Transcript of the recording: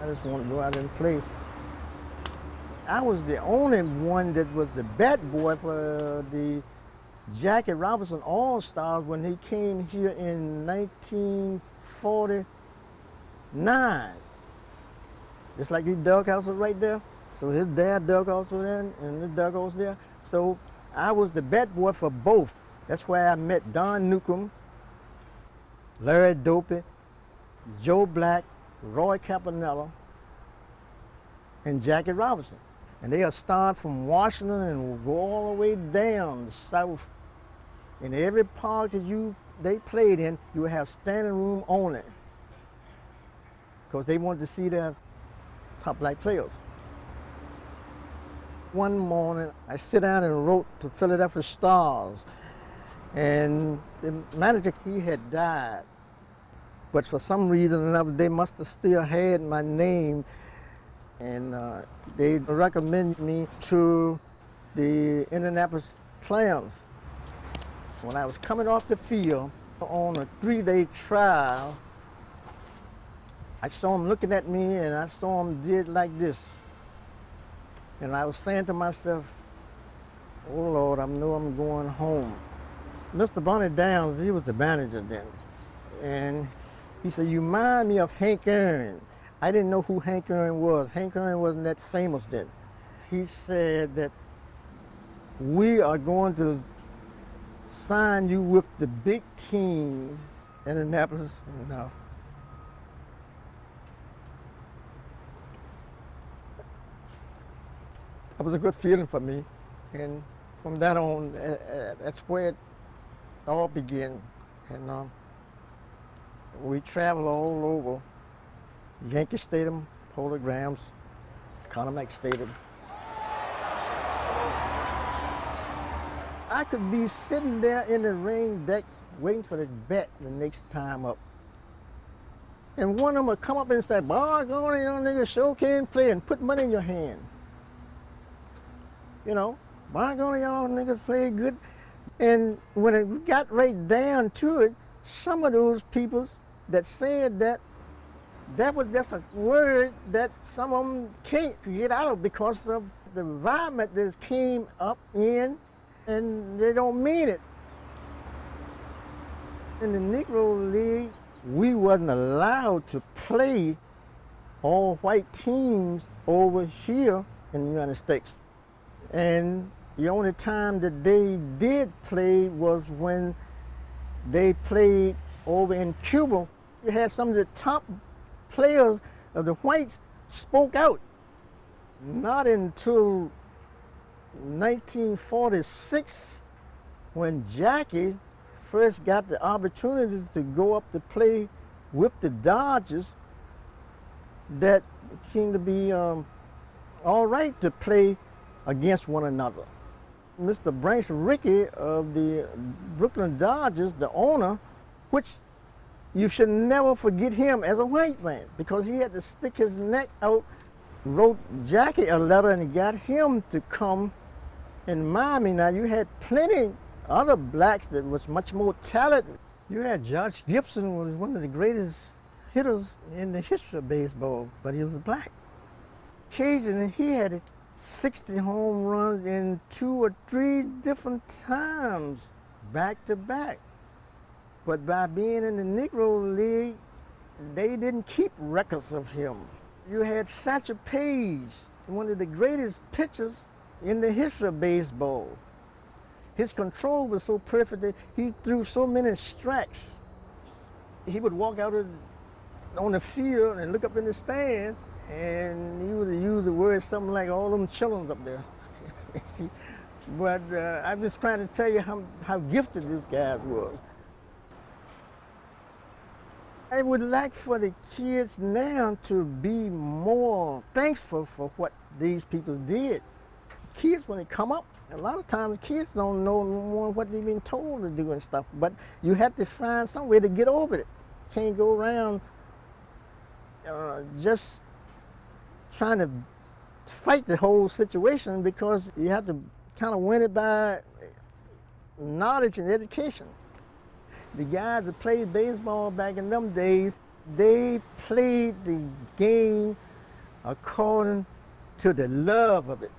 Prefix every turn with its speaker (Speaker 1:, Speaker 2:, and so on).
Speaker 1: I just wanted to go out and play. I was the only one that was the bat boy for the Jackie Robinson All-Stars when he came here in 1949. It's like these dugouts are right there. So his dad dugouts were there and his dugouts there. So I was the bat boy for both. That's where I met Don Newcomb, Larry Dopey, Joe Black, Roy Campanella, and Jackie Robinson. And they'll start from Washington and go all the way down south. In every park that they played in, you would have standing room only, because they wanted to see their top black players. One morning, I sit down and wrote to Philadelphia Stars, and the manager, he had died. But for some reason or another, they must have still had my name, and they recommended me to the Indianapolis Clams. When I was coming off the field on a 3-day trial, I saw him looking at me, and I saw him did like this. And I was saying to myself, oh Lord, I know I'm going home. Mr. Bonnie Downs, he was the manager then. And he said, you remind me of Hank Aaron. I didn't know who Hank Aaron was. Hank Aaron wasn't that famous then. He said that we are going to sign you with the big team in Indianapolis. No. It was a good feeling for me. And from that on, that's where it all began. And we traveled all over. Yankee Stadium, Polo Grounds, Conner Mack Stadium. I could be sitting there in the ring decks waiting for the bet the next time up. And one of them would come up and say, "Boy, go on, you know, nigga, sure can play," and put money in your hand. You know, by golly, y'all niggas play good. And when it got right down to it, some of those people that said that was just a word that some of them can't get out of because of the environment that came up in, and they don't mean it. In the Negro League, we wasn't allowed to play all white teams over here in the United States. And the only time that they did play was when they played over in Cuba. You had some of the top players of the whites spoke out. Not until 1946, when Jackie first got the opportunities to go up to play with the Dodgers, that it seemed to be all right to play against one another. Mr. Branch Rickey of the Brooklyn Dodgers, the owner, which you should never forget him as a white man, because he had to stick his neck out, wrote Jackie a letter and got him to come in Miami. Now you had plenty other blacks that was much more talented. You had Josh Gibson, was one of the greatest hitters in the history of baseball, but he was black. Occasionally he had 60 home runs in 2 or 3 different times, back to back. But by being in the Negro League, they didn't keep records of him. You had Satchel Paige, one of the greatest pitchers in the history of baseball. His control was so perfect that he threw so many strikes. He would walk out on the field and look up in the stands, and he would use the word something like all them chillins up there. But I'm just trying to tell you how gifted this guy was. I would like for the kids now to be more thankful for what these people did. Kids, when they come up, a lot of times kids don't know what they've been told to do and stuff, but you have to find some way to get over it. Can't go around just trying to fight the whole situation, because you have to kind of win it by knowledge and education. The guys that played baseball back in them days, they played the game according to the love of it.